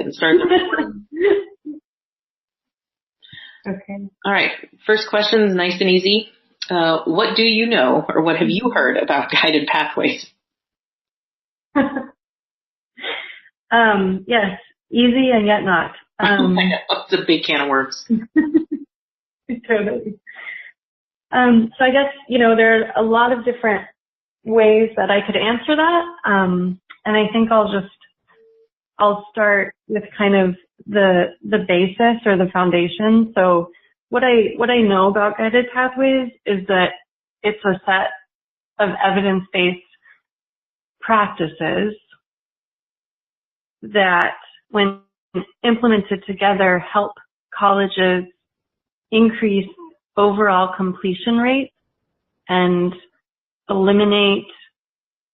ahead and start the recording. Okay. All right. First question is nice and easy. What do you know, or what have you heard about guided pathways? Yes, easy and yet not. It's a big can of worms. Totally. So I guess, there are a lot of different ways that I could answer that. And I think I'll start with kind of the basis or the foundation. So what I know about guided pathways is that it's a set of evidence-based practices that, when implemented together, help colleges increase overall completion rates and eliminate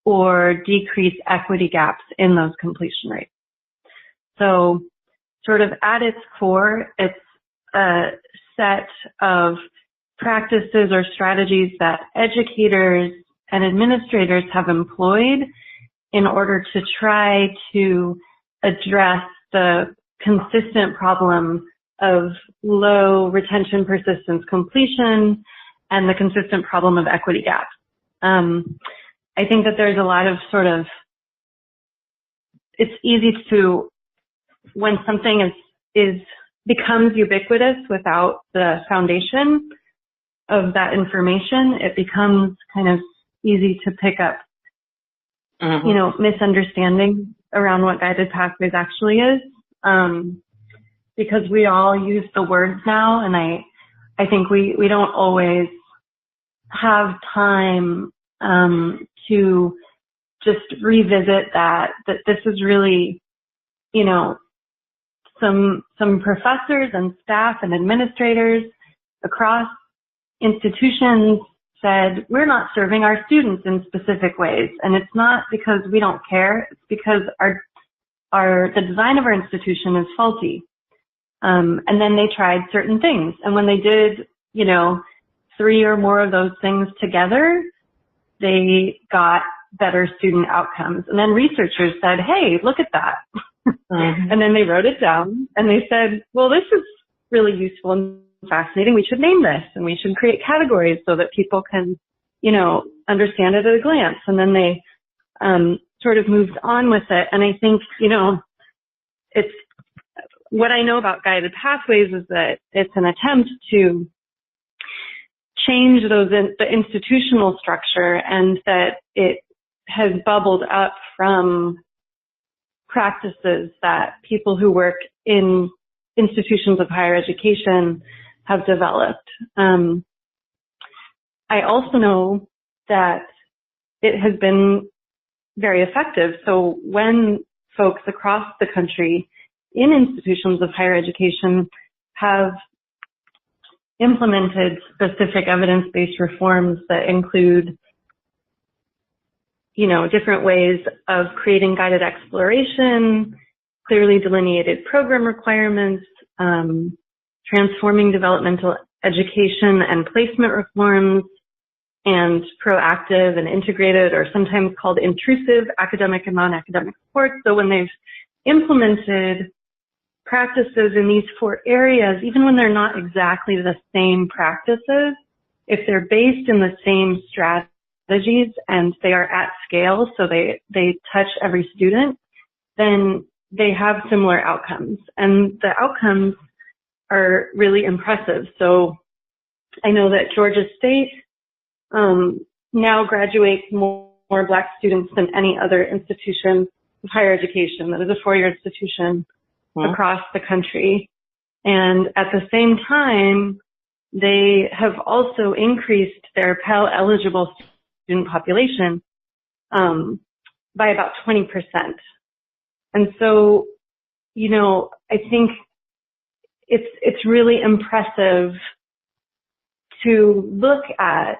or decrease equity gaps in those completion rates. So sort of at its core, it's a set of practices or strategies that educators and administrators have employed in order to try to address the consistent problem of low retention, persistence, completion, and the consistent problem of equity gaps. I think that there's a lot of it's easy to, when something becomes ubiquitous without the foundation of that information, it becomes kind of easy to pick up, misunderstanding around what guided pathways actually is. Because we all use the words now, and I think we don't always have time to just revisit that this is really, some professors and staff and administrators across institutions said, we're not serving our students in specific ways. And it's not because we don't care, it's because the design of our institution is faulty. And then they tried certain things. And when they did, 3 or more of those things together, they got better student outcomes. And then researchers said, hey, look at that. And then they wrote it down and they said, well, this is really useful and fascinating. We should name this, and we should create categories so that people can, understand it at a glance. And then they sort of moved on with it. And I think, it's what I know about guided pathways is that it's an attempt to change the institutional structure, and that it has bubbled up from practices that people who work in institutions of higher education have developed. I also know that it has been very effective. So when folks across the country in institutions of higher education have implemented specific evidence-based reforms that include, different ways of creating guided exploration, clearly delineated program requirements, transforming developmental education and placement reforms, and proactive and integrated, or sometimes called intrusive, academic and non-academic support. So when they've implemented practices in these 4 areas, even when they're not exactly the same practices, if they're based in the same strategies and they are at scale, so they touch every student, then they have similar outcomes. And the outcomes are really impressive. So I know that Georgia State now graduates more Black students than any other institution of higher education that is a 4-year institution across the country. And at the same time, they have also increased their Pell eligible student population by about 20%. And so, I think it's really impressive to look at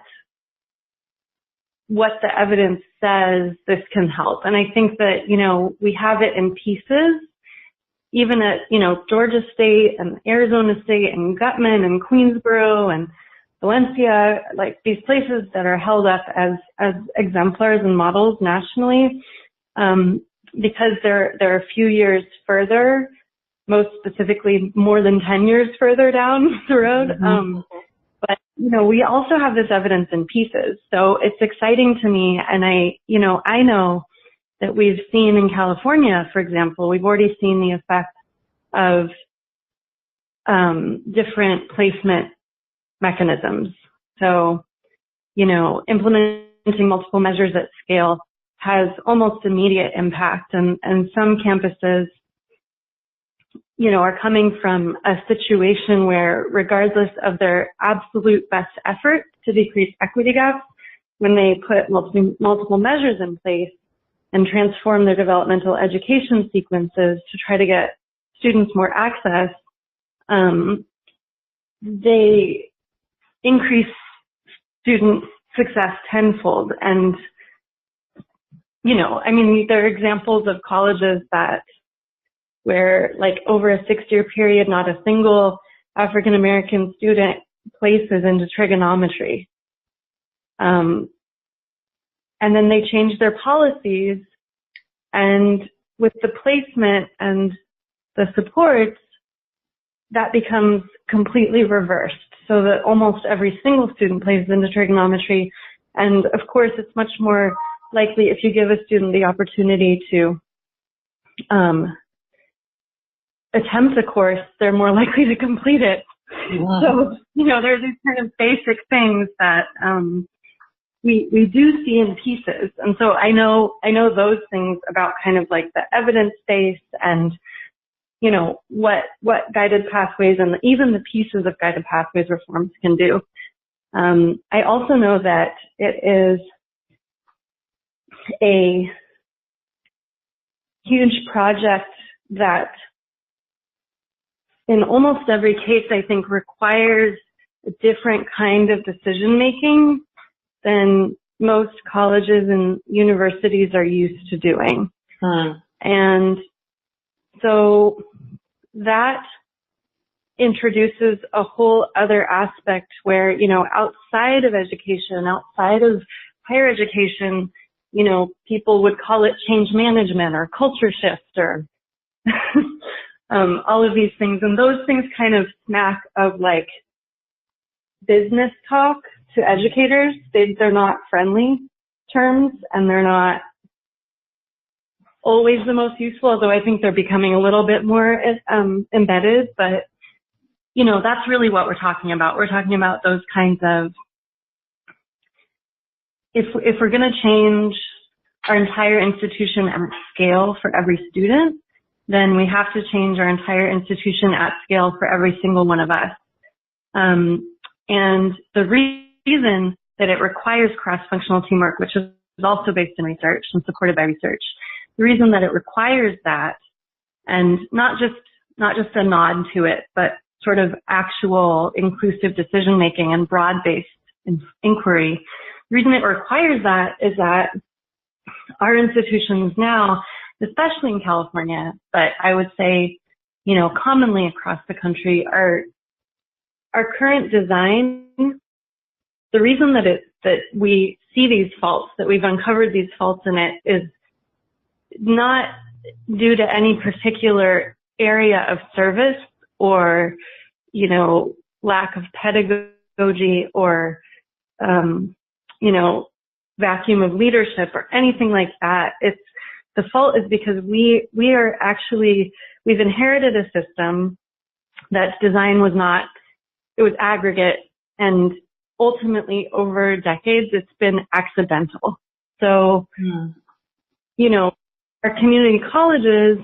what the evidence says this can help. And I think that, we have it in pieces, even at, Georgia State and Arizona State and Gutman and Queensboro and Valencia, like these places that are held up as exemplars and models nationally, because they're a few years further most specifically more than 10 years further down the road. But, we also have this evidence in pieces. So it's exciting to me. And I know that we've seen in California, for example, we've already seen the effect of different placement mechanisms. So, implementing multiple measures at scale has almost immediate impact. And some campuses, are coming from a situation where, regardless of their absolute best effort to decrease equity gaps, when they put multiple measures in place and transform their developmental education sequences to try to get students more access, they increase student success tenfold. And, there are examples of colleges where, like, over a 6-year period, not a single African American student places into trigonometry. And then they change their policies, and with the placement and the supports, that becomes completely reversed, so that almost every single student places into trigonometry. And of course, it's much more likely if you give a student the opportunity to attempt a course, they're more likely to complete it. Wow. So, there's these kind of basic things that we do see in pieces. And so I know those things about kind of like the evidence base and, what guided pathways and even the pieces of guided pathways reforms can do. I also know that it is a huge project that in almost every case, I think, requires a different kind of decision making than most colleges and universities are used to doing. And so that introduces a whole other aspect where, outside of education, outside of higher education, people would call it change management or culture shift or all of these things. And those things kind of smack of like business talk to educators. They're not friendly terms, and they're not always the most useful, although I think they're becoming a little bit more embedded. But, that's really what we're talking about. We're talking about those kinds of, if we're going to change our entire institution at scale for every student, then we have to change our entire institution at scale for every single one of us. And the reason that it requires cross-functional teamwork, which is also based in research and supported by research, the reason that it requires that, and not just a nod to it, but sort of actual inclusive decision-making and broad-based inquiry, the reason it requires that is that our institutions now, especially in California, but I would say, commonly across the country, our current design, the reason that we see these faults, that we've uncovered these faults in it, is not due to any particular area of service or, lack of pedagogy or, vacuum of leadership or anything like that. The fault is because we've inherited a system that design was not, it was aggregate, and ultimately over decades it's been accidental. So, our community colleges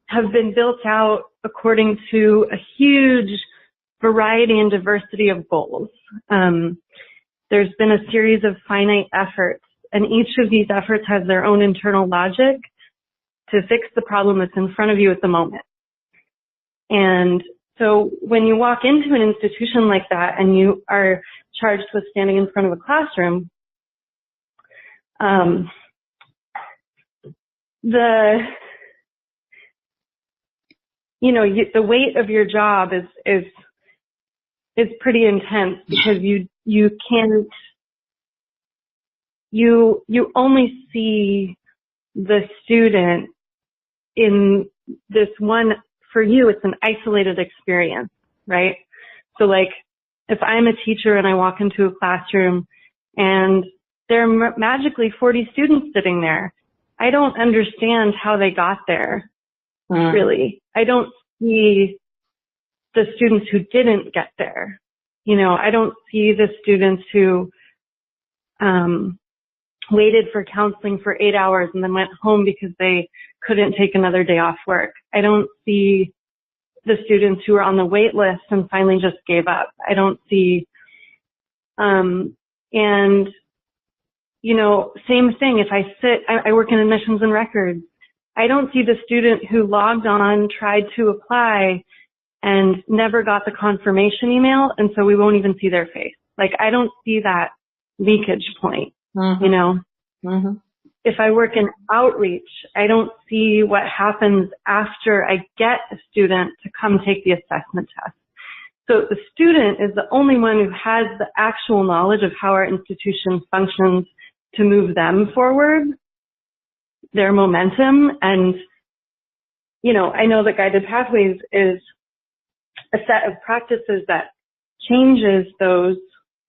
have been built out according to a huge variety and diversity of goals. There's been a series of finite efforts, and each of these efforts has their own internal logic to fix the problem that's in front of you at the moment. And so when you walk into an institution like that and you are charged with standing in front of a classroom, the weight of your job is pretty intense, because you only see the student in this one for you, it's an isolated experience, right? So like, if I'm a teacher and I walk into a classroom and there are magically 40 students sitting there, I don't understand how they got there, really. I don't see the students who didn't get there. You know, I don't see the students who waited for counseling for 8 hours and then went home because they couldn't take another day off work. I don't see the students who are on the wait list and finally just gave up. I don't see, and, you know, same thing. If I work in admissions and records. I don't see the student who logged on, tried to apply, and never got the confirmation email, and so we won't even see their face. Like, I don't see that leakage point, you know? If I work in outreach, I don't see what happens after I get a student to come take the assessment test. So the student is the only one who has the actual knowledge of how our institution functions to move them forward, their momentum. And, you know, I know that Guided Pathways is a set of practices that changes those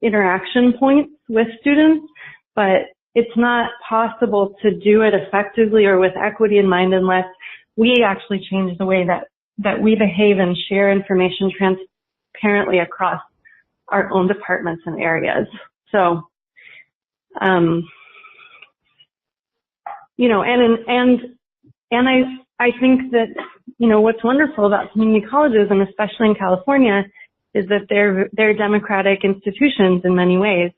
interaction points with students, but it's not possible to do it effectively or with equity in mind unless we actually change the way that we behave and share information transparently across our own departments and areas. So, you know, and I think that, you know, what's wonderful about community colleges, and especially in California, is that they're democratic institutions in many ways.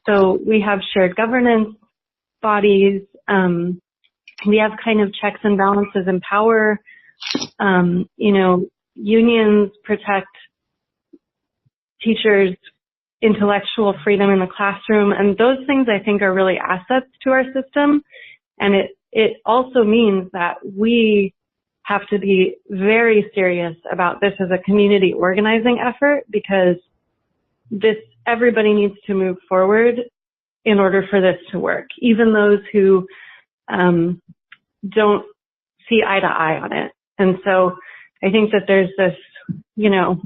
So we have shared governance bodies. We have kind of checks and balances and power. You know, unions protect teachers' intellectual freedom in the classroom. And those things, I think, are really assets to our system. And it also means that we have to be very serious about this as a community organizing effort, because everybody needs to move forward in order for this to work, even those who don't see eye to eye on it. And so I think that there's this, you know,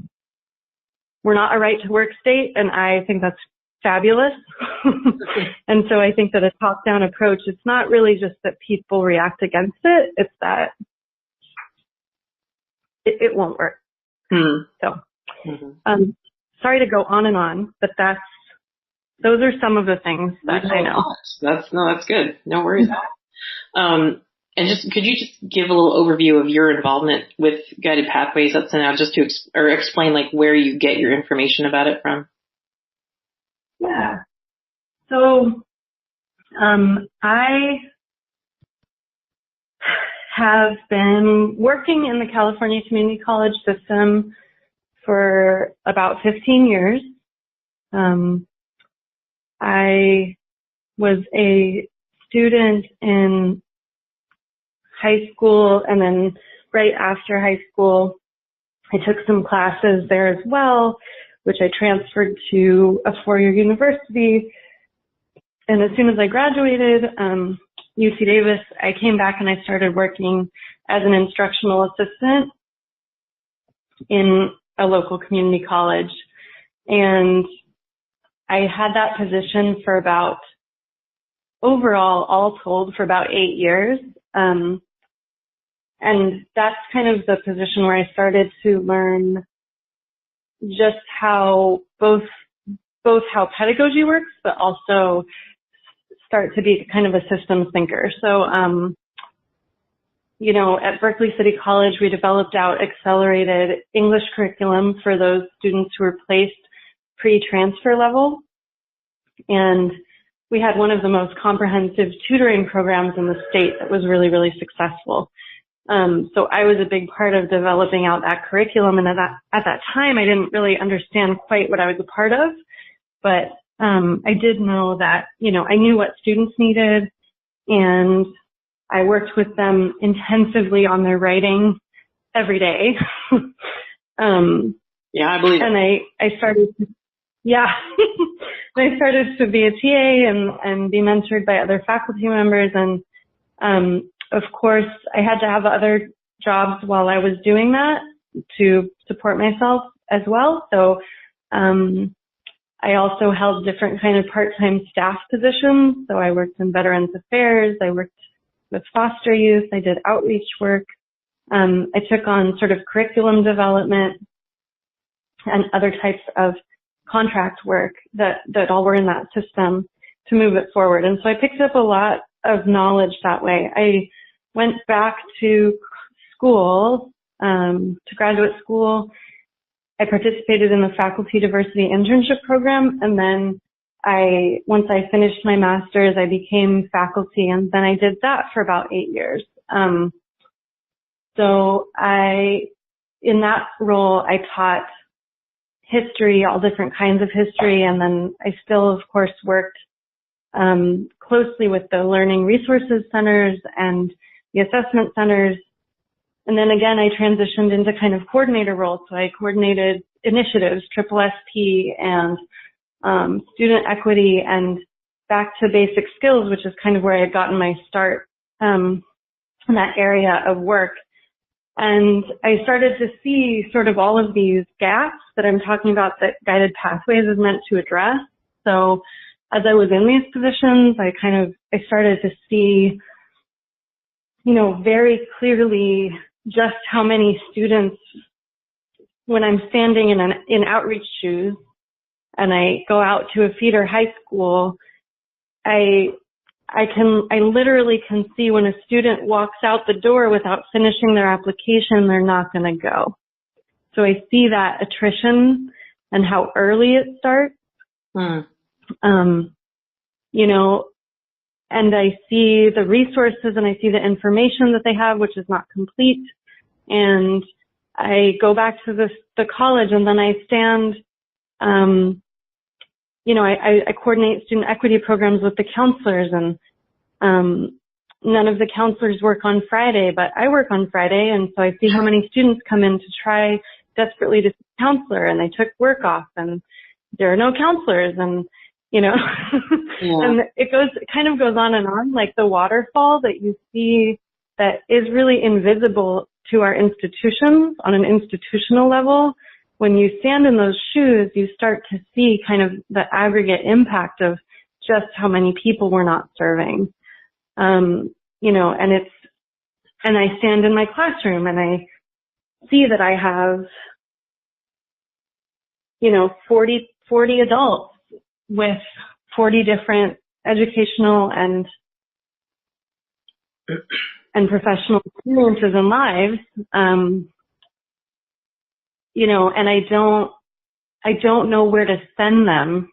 we're not a right to work state, and I think that's fabulous. And so I think that a top-down approach, it's not really just that people react against it, it's that it won't work. So, sorry to go on and on, but those are some of the things that I know. That's good. No worries. And could you just give a little overview of your involvement with Guided Pathways up to now, just to explain like where you get your information about it from? Yeah. So, I have been working in the California Community College system for about 15 years. I was a student in high school, and then right after high school, I took some classes there as well, which I transferred to a four-year university. And as soon as I graduated, UC Davis, I came back and I started working as an instructional assistant in a local community college. And I had that position for about, overall, all told, for about 8 years. And that's kind of the position where I started to learn just how both how pedagogy works, but also start to be kind of a systems thinker. So, you know, at Berkeley City College, we developed out accelerated English curriculum for those students who were placed pre-transfer level. And we had one of the most comprehensive tutoring programs in the state that was really, really successful. So I was a big part of developing out that curriculum. And at that time, I didn't really understand quite what I was a part of, but I did know that, you know, I knew what students needed, and I worked with them intensively on their writing every day. Yeah, I believe it. And I started, I started to be a TA and be mentored by other faculty members. And, of course, I had to have other jobs while I was doing that to support myself as well. So, I also held different kind of part-time staff positions. So I worked in Veterans Affairs. I worked with foster youth. I did outreach work. I took on sort of curriculum development and other types of contract work that all were in that system to move it forward. And so I picked up a lot of knowledge that way. I went back to school, to graduate school. I participated in the faculty diversity internship program, and then once I finished my master's, I became faculty, and then I did that for about 8 years. So in that role, I taught history, all different kinds of history, and then I still, of course, worked closely with the learning resources centers and the assessment centers. And then again, I transitioned into kind of coordinator role. So I coordinated initiatives, SSSP and student equity and back to basic skills, which is kind of where I had gotten my start in that area of work. And I started to see sort of all of these gaps that I'm talking about that Guided Pathways is meant to address. So as I was in these positions, I started to see, very clearly just how many students, when I'm standing in outreach shoes and I go out to a feeder high school, I literally can see when a student walks out the door without finishing their application, they're not going to go. So I see that attrition and how early it starts. And I see the resources and I see the information that they have, which is not complete. And I go back to the college and then I stand, I coordinate student equity programs with the counselors, and none of the counselors work on Friday, but I work on Friday. And so I see how many students come in to try desperately to see a counselor, and they took work off and there are no counselors, and Yeah. And it kind of goes on, like the waterfall that you see that is really invisible to our institutions on an institutional level. When you stand in those shoes, you start to see kind of the aggregate impact of just how many people we're not serving. And I stand in my classroom and I see that I have, 40 adults with 40 different educational and professional experiences and lives, and I don't know where to send them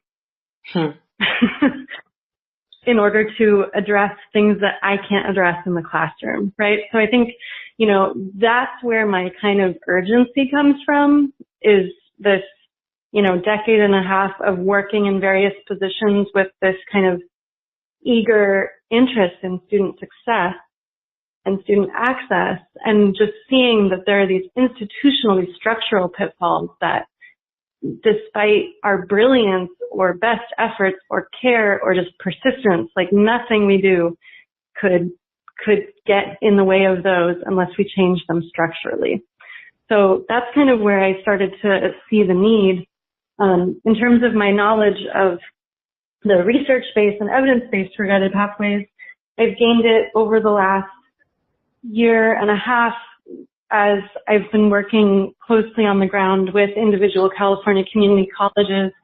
in order to address things that I can't address in the classroom, right? So I think, that's where my kind of urgency comes from, is this, decade and a half of working in various positions with this kind of eager interest in student success and student access, and just seeing that there are these institutional, these structural pitfalls that, despite our brilliance or best efforts or care or just persistence, like nothing we do could get in the way of those unless we change them structurally. So that's kind of where I started to see the need. In terms of my knowledge of the research base and evidence base for Guided Pathways, I've gained it over the last year and a half as I've been working closely on the ground with individual California community colleges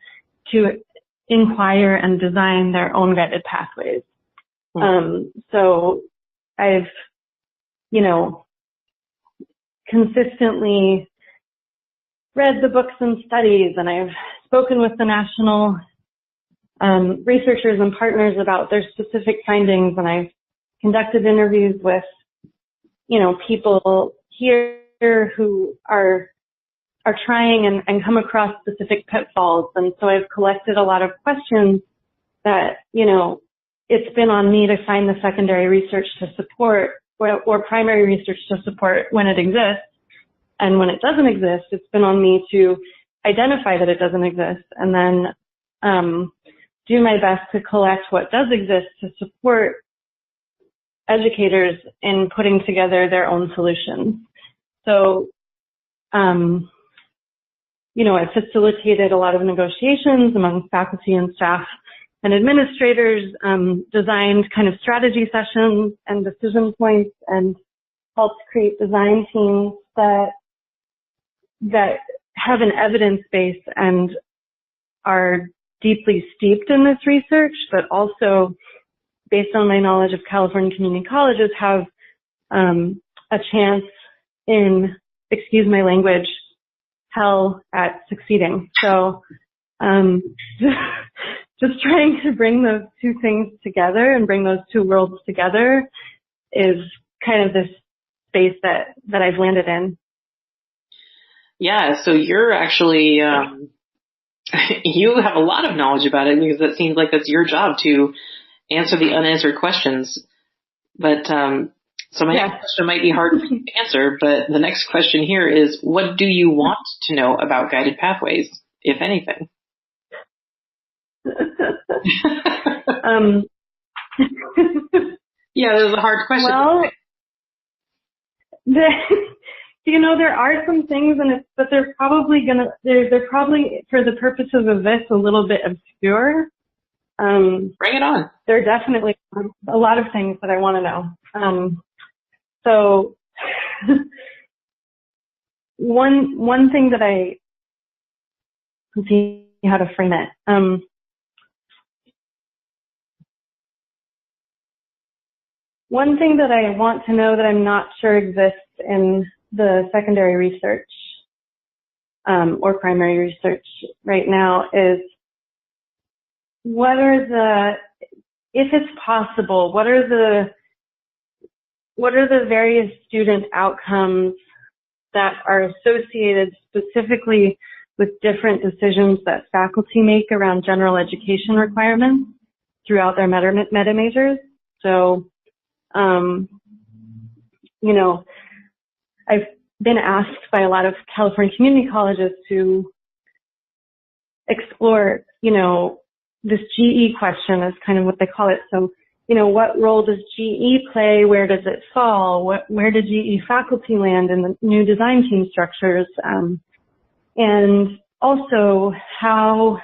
to inquire and design their own guided pathways. So I've, consistently read the books and studies, and I've spoken with the national researchers and partners about their specific findings, and I've conducted interviews with, people here who are trying and come across specific pitfalls. And so I've collected a lot of questions that, it's been on me to find the secondary research to support or primary research to support when it exists. And when it doesn't exist, it's been on me to identify that it doesn't exist and then do my best to collect what does exist to support educators in putting together their own solutions. So, I facilitated a lot of negotiations among faculty and staff and administrators, designed kind of strategy sessions and decision points, and helped create design teams that have an evidence base and are deeply steeped in this research, but also, based on my knowledge of California community colleges, have a chance in, excuse my language, hell at succeeding. So just trying to bring those two things together and bring those two worlds together is kind of this space that I've landed in. Yeah, so you're actually, you have a lot of knowledge about it, because it seems like that's your job to answer the unanswered questions. But so my next question might be hard for you to answer, but the next question here is, what do you want to know about Guided Pathways, if anything? Yeah, that was a hard question. Well, there are some things in it, but they're probably for the purposes of this, a little bit obscure. Bring it on. There are definitely a lot of things that I want to know. So one thing that let's see how to frame it. One thing that I want to know that I'm not sure exists in the secondary research or primary research right now is if it's possible, what are the various student outcomes that are associated specifically with different decisions that faculty make around general education requirements throughout their meta majors. So, I've been asked by a lot of California community colleges to explore, this GE question is kind of what they call it. So, what role does GE play? Where does it fall? Where did GE faculty land in the new design team structures? And also, how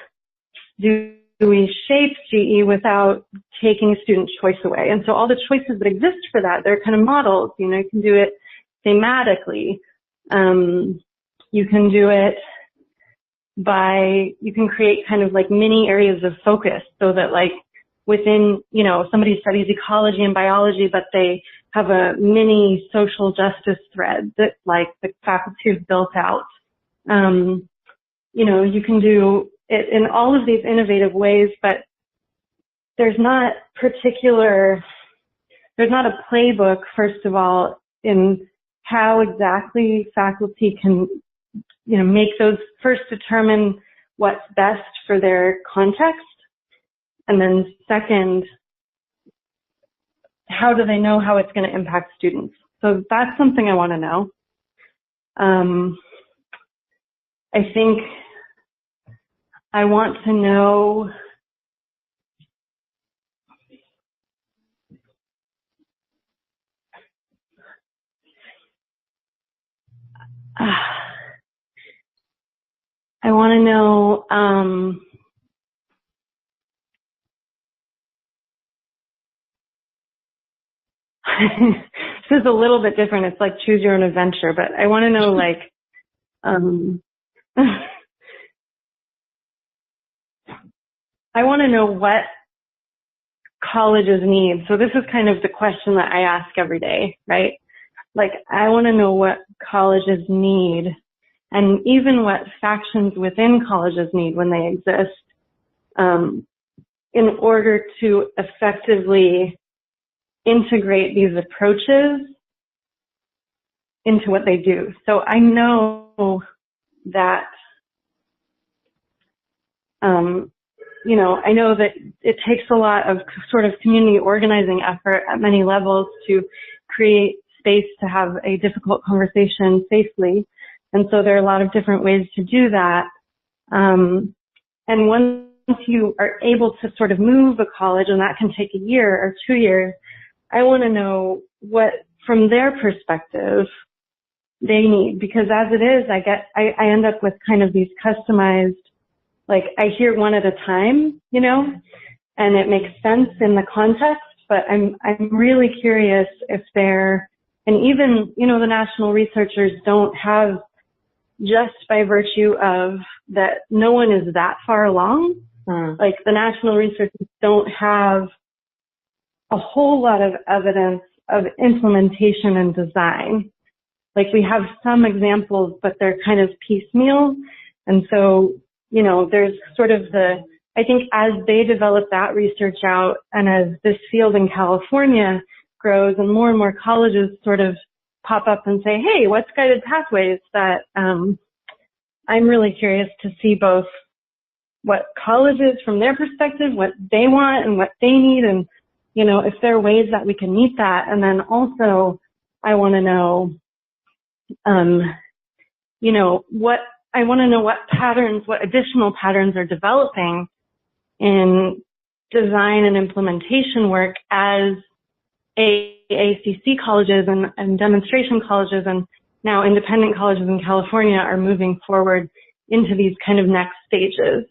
do we shape GE without taking student choice away? And so all the choices that exist for that, they're kind of models. You can do it thematically. You can do it you can create kind of like mini areas of focus, so that like within, somebody studies ecology and biology, but they have a mini social justice thread that like the faculty have built out. You can do it in all of these innovative ways, but there's not a playbook, first of all, in how exactly faculty can, make those, first determine what's best for their context, and then second, how do they know how it's going to impact students? So that's something I want to know. I think I want to know this is a little bit different. It's like choose your own adventure, but I want to know I want to know what colleges need. So this is kind of the question that I ask every day, right? Like, I want to know what colleges need, and even what factions within colleges need when they exist, in order to effectively integrate these approaches into what they do. So I know that, I know that it takes a lot of sort of community organizing effort at many levels to create space to have a difficult conversation safely. And so there are a lot of different ways to do that. And once you are able to sort of move a college, and that can take a year or 2 years, I want to know what, from their perspective, they need, because as it is, I end up with kind of these customized, like I hear one at a time, you know, and it makes sense in the context, but I'm really curious if and even, you know, the national researchers don't have, just by virtue of that no one is that far along, like the national researchers don't have a whole lot of evidence of implementation and design. Like we have some examples, but they're kind of piecemeal. And so, you know, there's sort of I think as they develop that research out and as this field in California grows and more colleges sort of pop up and say, hey, what's guided pathways, that I'm really curious to see both what colleges from their perspective, what they want and what they need, and, you know, if there are ways that we can meet that. And then also I want to know, you know, what patterns, what additional patterns are developing in design and implementation work as AACC colleges and demonstration colleges and now independent colleges in California are moving forward into these kind of next stages.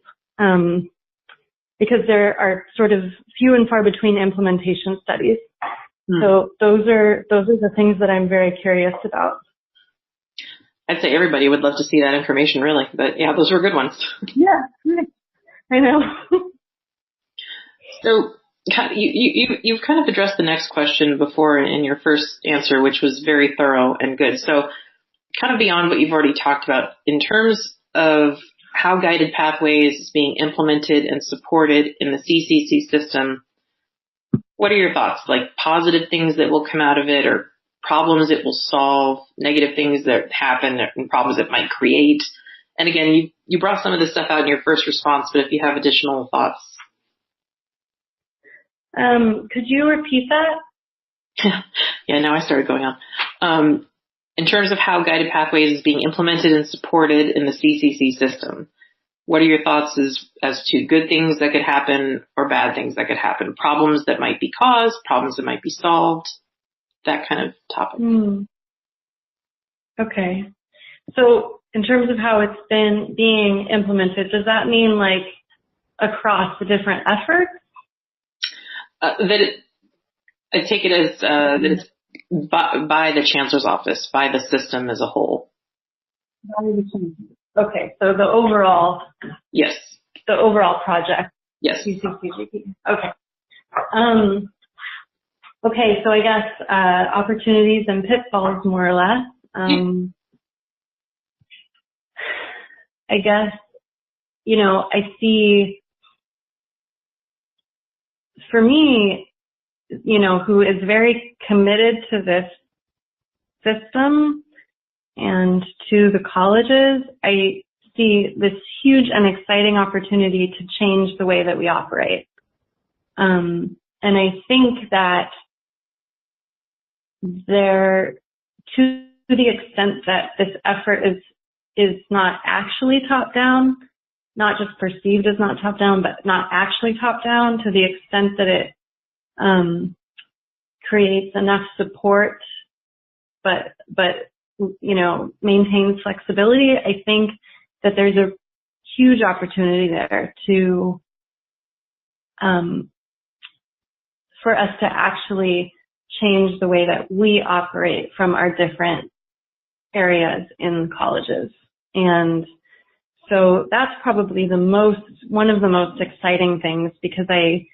Because there are sort of few and far between implementation studies. So those are the things that I'm very curious about. I'd say everybody would love to see that information, really. But yeah, those were good ones. Yeah, I know. So you've kind of addressed the next question before in your first answer, which was very thorough and good. So kind of beyond what you've already talked about, in terms of how guided pathways is being implemented and supported in the CCC system, what are your thoughts? Like positive things that will come out of it, or problems it will solve, negative things that happen and problems it might create? And again, you brought some of this stuff out in your first response, but if you have additional thoughts. Could you repeat that? Yeah, now I started going on. In terms of how guided pathways is being implemented and supported in the CCC system, what are your thoughts as to good things that could happen or bad things that could happen? Problems that might be caused, problems that might be solved, that kind of topic. Okay. So in terms of how it's been being implemented, does that mean like across the different efforts? I take it as that it's by the Chancellor's Office, by the system as a whole. Okay, so the overall. Yes. The overall project. Yes. CCCGP. Okay. Okay, so I guess opportunities and pitfalls, more or less. I guess, you know, I see, for me, you know, who is very committed to this system and to the colleges, I see this huge and exciting opportunity to change the way that we operate. And I think that to the extent that this effort is not actually top down, not just perceived as not top down, but not actually top down, to the extent that it creates enough support, but you know, maintains flexibility, I think that there's a huge opportunity there to for us to actually change the way that we operate from our different areas in colleges. And so that's probably one of the most exciting things, because I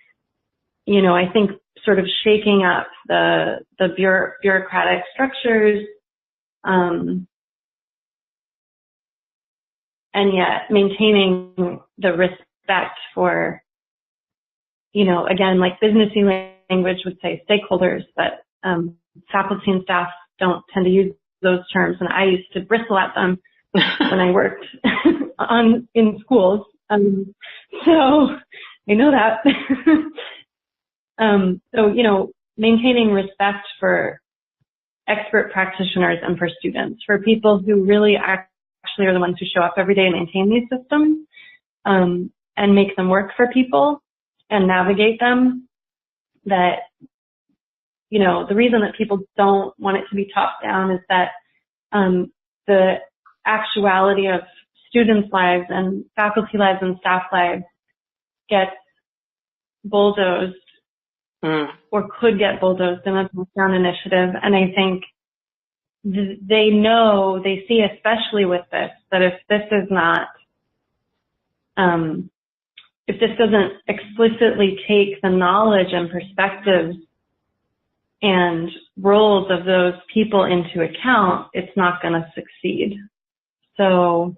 think sort of shaking up the bureaucratic structures, and yet maintaining the respect for, you know, again, like businessy language would say stakeholders, but faculty and staff don't tend to use those terms, and I used to bristle at them when I worked in schools. So I know that. So, you know, maintaining respect for expert practitioners and for students, for people who really actually are the ones who show up every day and maintain these systems, and make them work for people and navigate them. That, you know, the reason that people don't want it to be top down is that the actuality of students' lives and faculty lives and staff lives gets bulldozed or could get bulldozed in a top-down initiative. And I think they know, they see, especially with this, that if this is not, if this doesn't explicitly take the knowledge and perspectives and roles of those people into account, it's not going to succeed. So,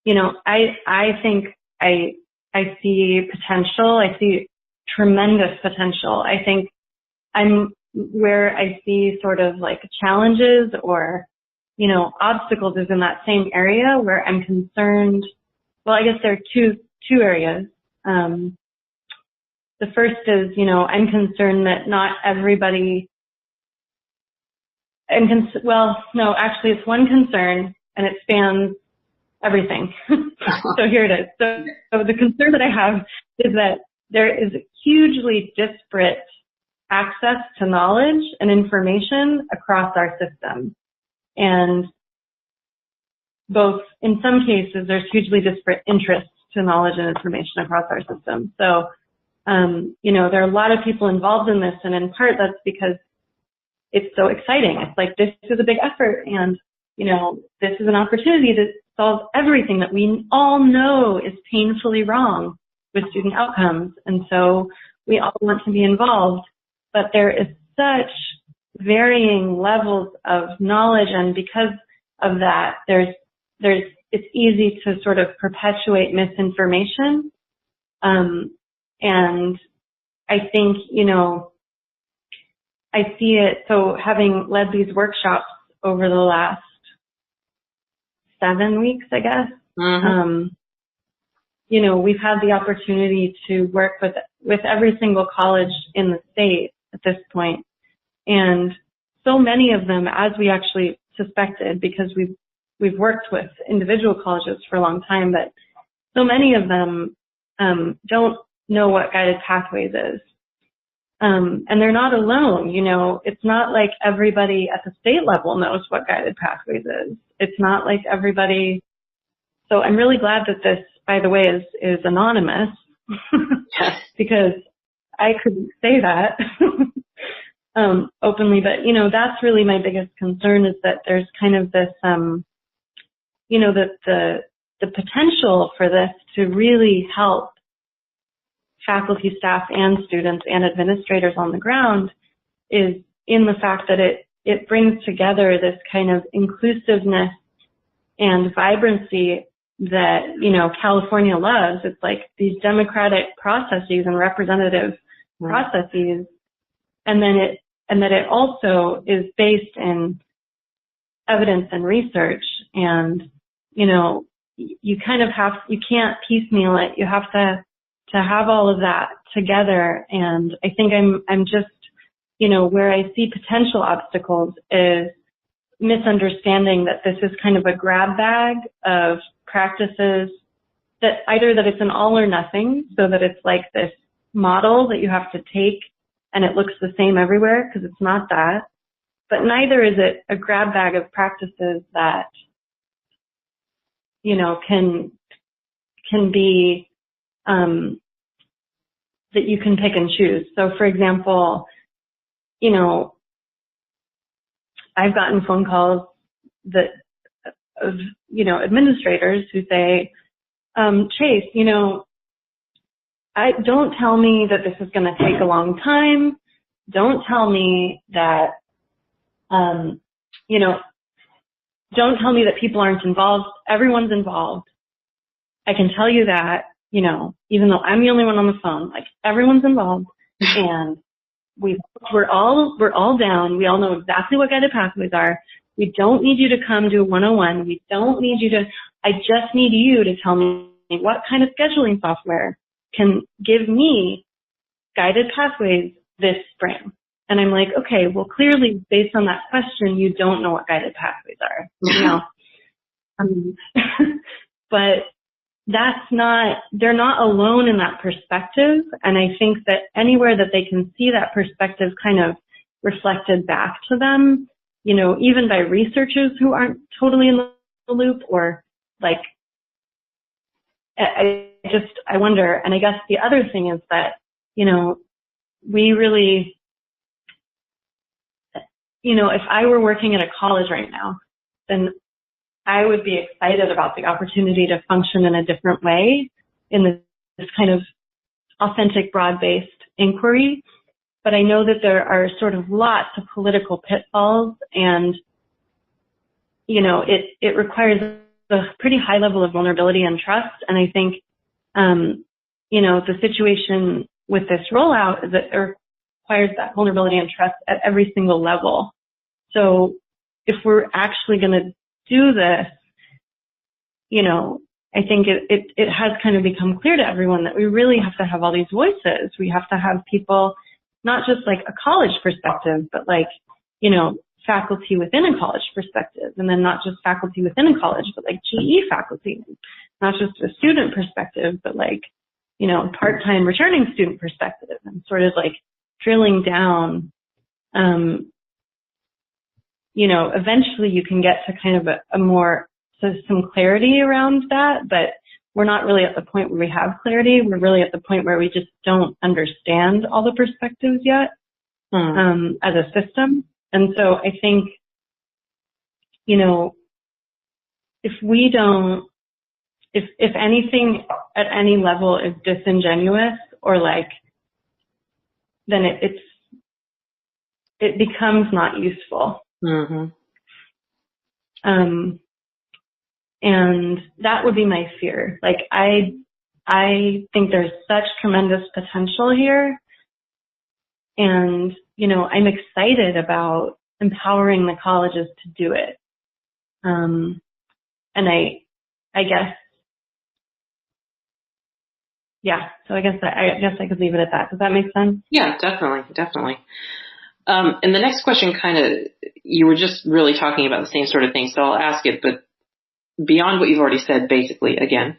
you know, I think I see potential. I see tremendous potential. I think where I see sort of like challenges or, you know, obstacles is in that same area where I'm concerned. Well, I guess there are two areas. The first is, you know, I'm concerned that not everybody, well, no, actually it's one concern and it spans everything. So here it is. So the concern that I have is that there is hugely disparate access to knowledge and information across our system. And both, in some cases, there's hugely disparate interests to knowledge and information across our system. So, you know, there are a lot of people involved in this, and in part that's because it's so exciting. It's like, this is a big effort, and, you know, this is an opportunity to solve everything that we all know is painfully wrong with student outcomes. And so we all want to be involved, but there is such varying levels of knowledge, and because of that, it's easy to sort of perpetuate misinformation. And I think, you know, I see it, so having led these workshops over the last 7 weeks, I guess, you know, we've had the opportunity to work with every single college in the state at this point. And so many of them, as we actually suspected, because we've worked with individual colleges for a long time, but so many of them don't know what Guided Pathways is. And they're not alone, you know. It's not like everybody at the state level knows what Guided Pathways is. It's not like everybody. So I'm really glad that this, by the way, is anonymous because I couldn't say that openly. But, you know, that's really my biggest concern, is that there's kind of this, you know, the potential for this to really help faculty, staff, and students and administrators on the ground is in the fact that it brings together this kind of inclusiveness and vibrancy that, you know, California loves. It's like these democratic processes and representative processes, and that it also is based in evidence and research. And, you know, you can't piecemeal it. You have to have all of that together. And I think I'm just, you know, where I see potential obstacles is misunderstanding that this is kind of a grab bag of practices, that either that it's an all or nothing, so that it's like this model that you have to take and it looks the same everywhere, because it's not that. But neither is it a grab bag of practices that, you know, can be that you can pick and choose. So, for example, you know, I've gotten phone calls of, you know, administrators who say, Chase, you know, don't tell me that this is going to take a long time. Don't tell me that, you know, don't tell me that people aren't involved. Everyone's involved. I can tell you that, you know, even though I'm the only one on the phone, like, everyone's involved, and we're all down. We all know exactly what Guided Pathways are. We don't need you to come do a 101. We don't need you to, I just need you to tell me what kind of scheduling software can give me Guided Pathways this spring. And I'm like, okay, well, clearly based on that question, you don't know what Guided Pathways are, you know. But they're not alone in that perspective. And I think that anywhere that they can see that perspective kind of reflected back to them, even by researchers who aren't totally in the loop, or like, I wonder. And I guess the other thing is that, we really, if I were working at a college right now, then I would be excited about the opportunity to function in a different way in this kind of authentic, broad-based inquiry. But I know that there are sort of lots of political pitfalls, and, it requires a pretty high level of vulnerability and trust. And I think, the situation with this rollout is that it requires that vulnerability and trust at every single level. So if we're actually going to do this, I think it has kind of become clear to everyone that we really have to have all these voices. We have to have people, not just like a college perspective, but like, faculty within a college perspective, and then not just faculty within a college, but like GE faculty, not just a student perspective, but like, part-time returning student perspective, and sort of like drilling down. Eventually you can get to kind of some clarity around that, but we're not really at the point where we have clarity. We're really at the point where we just don't understand all the perspectives yet, as a system. And so I think, if anything at any level is disingenuous or like, then it becomes not useful. Mm-hmm. And that would be my fear. Like, I think there's such tremendous potential here. And, I'm excited about empowering the colleges to do it. And I guess, yeah, so I guess I could leave it at that. Does that make sense? Yeah, definitely. And the next question you were just really talking about the same sort of thing, so I'll ask it, but beyond what you've already said, basically, again,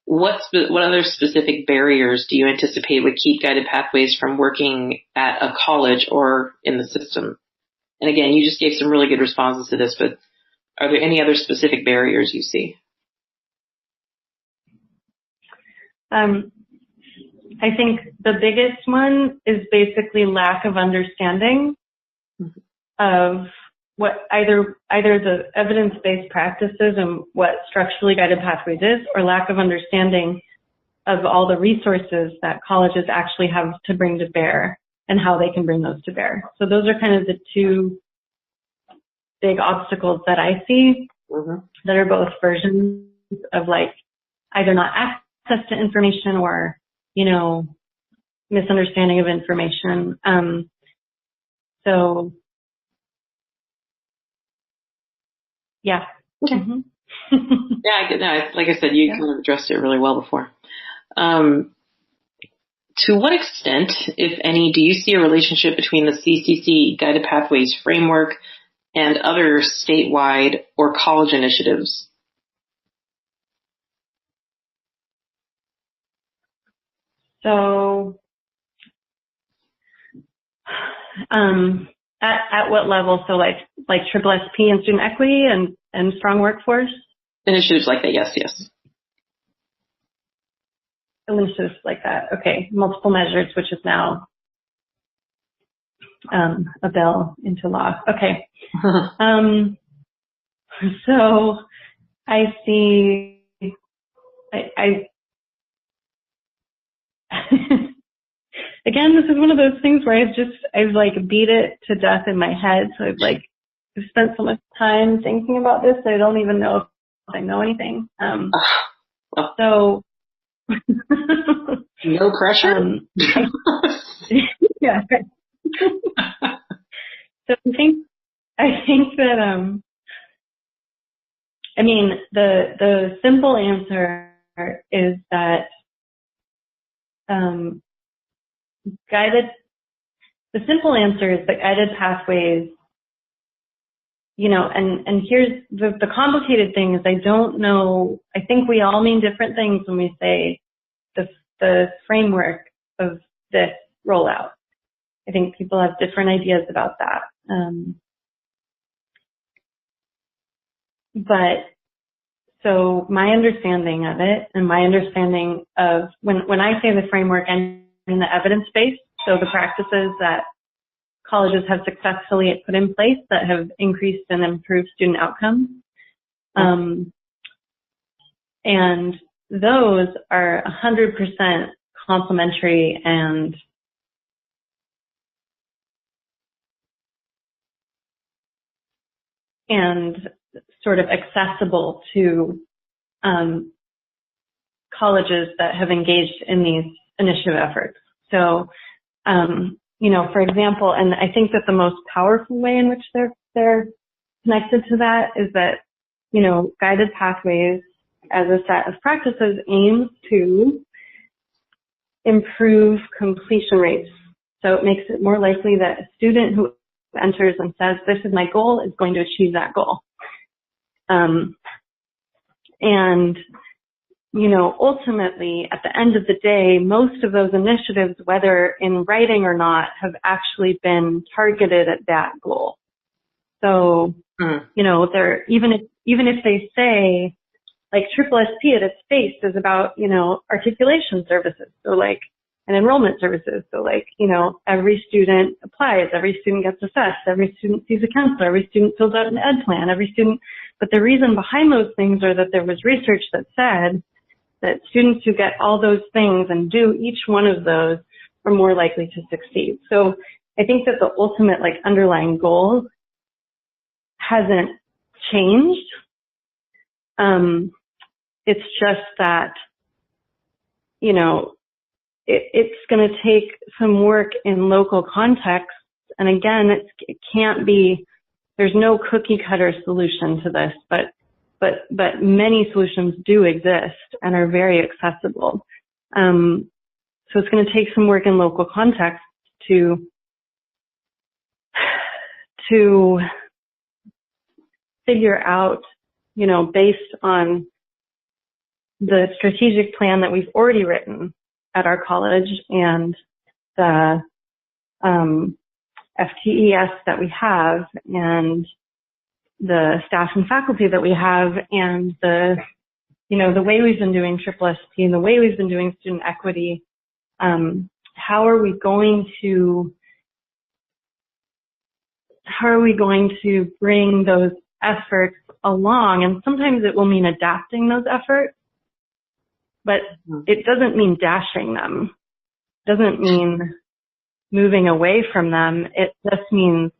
what other specific barriers do you anticipate would keep Guided Pathways from working at a college or in the system? And again, you just gave some really good responses to this, but are there any other specific barriers you see? I think the biggest one is basically lack of understanding of what either the evidence-based practices and what structurally guided pathways is, or lack of understanding of all the resources that colleges actually have to bring to bear and how they can bring those to bear. So those are kind of the two big obstacles that I see, that are both versions of like either not access to information or, misunderstanding of information. So yeah. Okay. Mm-hmm. Yeah, I get that. Like I said, you kind of addressed it really well before. To what extent, if any, do you see a relationship between the CCC Guided Pathways framework and other statewide or college initiatives? So, at what level? So like SSSP and student equity and strong workforce? Initiatives like that, yes. Initiatives like that. Okay. Multiple measures, which is now a bill into law. Okay. So I see, again, this is one of those things where I've like beat it to death in my head. So I've spent so much time thinking about this that I don't even know if I know anything. So no pressure. Yeah. So I think that the simple answer is that guided pathways, and here's the complicated thing is I don't know, I think we all mean different things when we say the framework of this rollout. I think people have different ideas about that. But so my understanding of it and my understanding of when I say the framework, I mean the evidence base. So the practices that colleges have successfully put in place that have increased and improved student outcomes. And those are 100% complementary and sort of accessible to colleges that have engaged in these initiative efforts. So, for example, and I think that the most powerful way in which they're connected to that is that, Guided Pathways as a set of practices aims to improve completion rates. So it makes it more likely that a student who enters and says, this is my goal, is going to achieve that goal. Ultimately, at the end of the day, most of those initiatives, whether in writing or not, have actually been targeted at that goal. So, they're, even if they say, like SSSP at its face is about, articulation services. So like, and enrollment services. So like, every student applies, every student gets assessed, every student sees a counselor, every student fills out an ed plan, but the reason behind those things are that there was research that said that students who get all those things and do each one of those are more likely to succeed. So I think that the ultimate underlying goal hasn't changed. It's just that, it's going to take some work in local context. And again, it can't be, there's no cookie cutter solution to this, but many solutions do exist and are very accessible. So it's going to take some work in local context to figure out, based on the strategic plan that we've already written at our college and the FTES that we have and the staff and faculty that we have and the way we've been doing SSSP and the way we've been doing student equity, how are we going to bring those efforts along? And sometimes it will mean adapting those efforts, but it doesn't mean dashing them. It doesn't mean moving away from them. It just means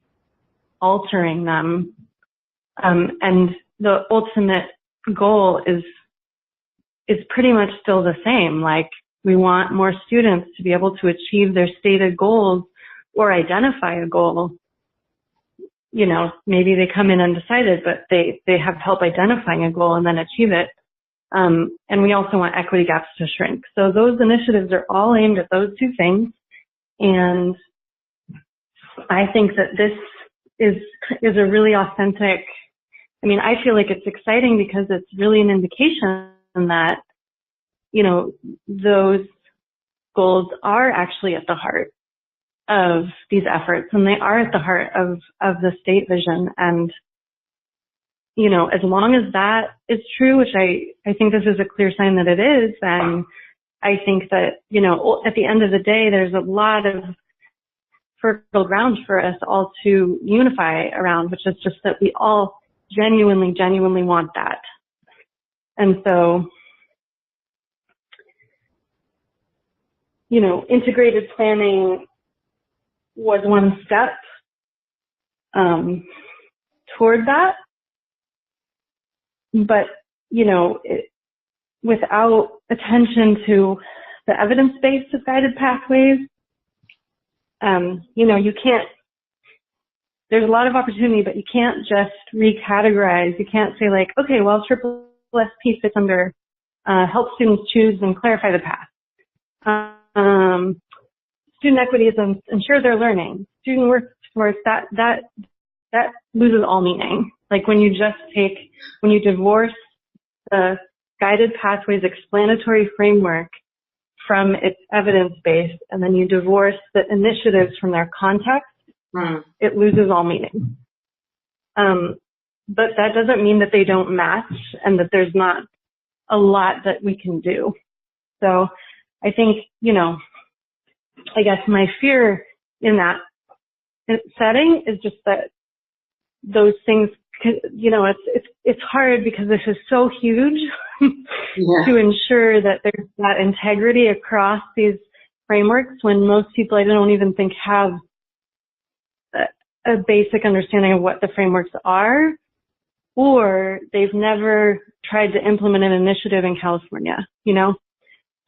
altering them. And the ultimate goal is pretty much still the same. Like, we want more students to be able to achieve their stated goals or identify a goal. Maybe they come in undecided, but they have help identifying a goal and then achieve it. And we also want equity gaps to shrink. So those initiatives are all aimed at those two things. And I think that this is a really authentic, I feel like it's exciting because it's really an indication that, those goals are actually at the heart of these efforts, and they are at the heart of the state vision. And, as long as that is true, which I think this is a clear sign that it is, then I think that, at the end of the day, there's a lot of fertile ground for us all to unify around, which is just that we all genuinely want that. And so, integrated planning was one step toward that. But, without attention to the evidence base of Guided Pathways, you can't, there's a lot of opportunity, but you can't just recategorize. You can't say okay, well, SSSP fits under help students choose and clarify the path. Student equity is ensure their learning. Student workforce, that loses all meaning. When you divorce the Guided Pathways explanatory framework from its evidence base, and then you divorce the initiatives from their context, it loses all meaning. but that doesn't mean that they don't match and that there's not a lot that we can do. So I think, I guess my fear in that setting is just that those things, it's hard because this is so huge to ensure that there's that integrity across these frameworks when most people I don't even think have a basic understanding of what the frameworks are, or they've never tried to implement an initiative in California,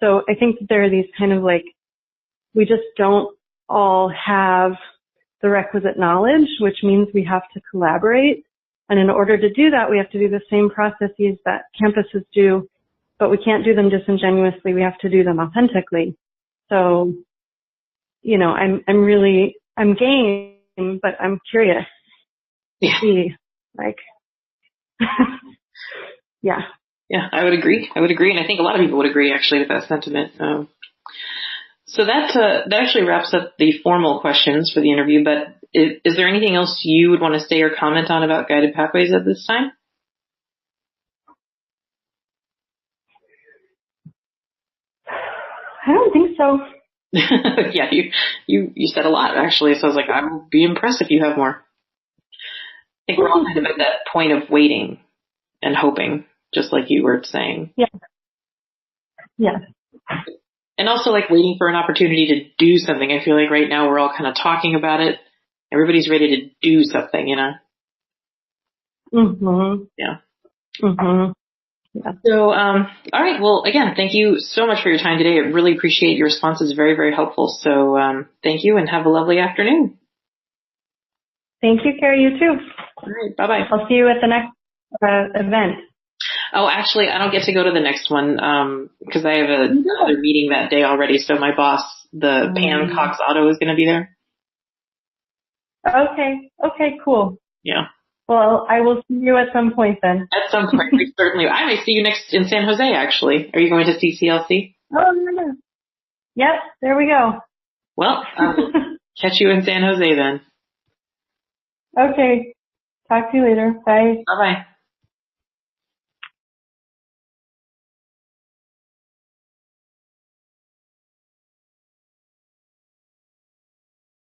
So I think that there are these kind of we just don't all have the requisite knowledge, which means we have to collaborate. And in order to do that, we have to do the same processes that campuses do, but we can't do them disingenuously. We have to do them authentically. So, I'm game, but I'm curious to see, yeah. Yeah, I would agree. And I think a lot of people would agree actually with that sentiment. So that actually wraps up the formal questions for the interview, but is there anything else you would want to say or comment on about Guided Pathways at this time? I don't think so. Yeah, you said a lot actually, so I was like, I will be impressed if you have more. I think we're all kind of at that point of waiting and hoping, just like you were saying. Yeah. Yeah. And also waiting for an opportunity to do something. I feel like right now we're all kind of talking about it. Everybody's ready to do something, Mhm. Yeah. Mhm. Yeah. So, all right. Well, again, thank you so much for your time today. I really appreciate your responses. Very, very helpful. So, thank you and have a lovely afternoon. Thank you, Carrie. You too. All right. Bye-bye. I'll see you at the next event. Oh, actually, I don't get to go to the next one because I have another meeting that day already. So my boss, the Pam Cox Auto, is going to be there. Okay, cool. Yeah. Well, I will see you at some point then. At some point, certainly. I may see you next in San Jose, actually. Are you going to CCLC? Oh, no. Yep, there we go. Well, I'll catch you in San Jose then. Okay. Talk to you later. Bye. Bye-bye.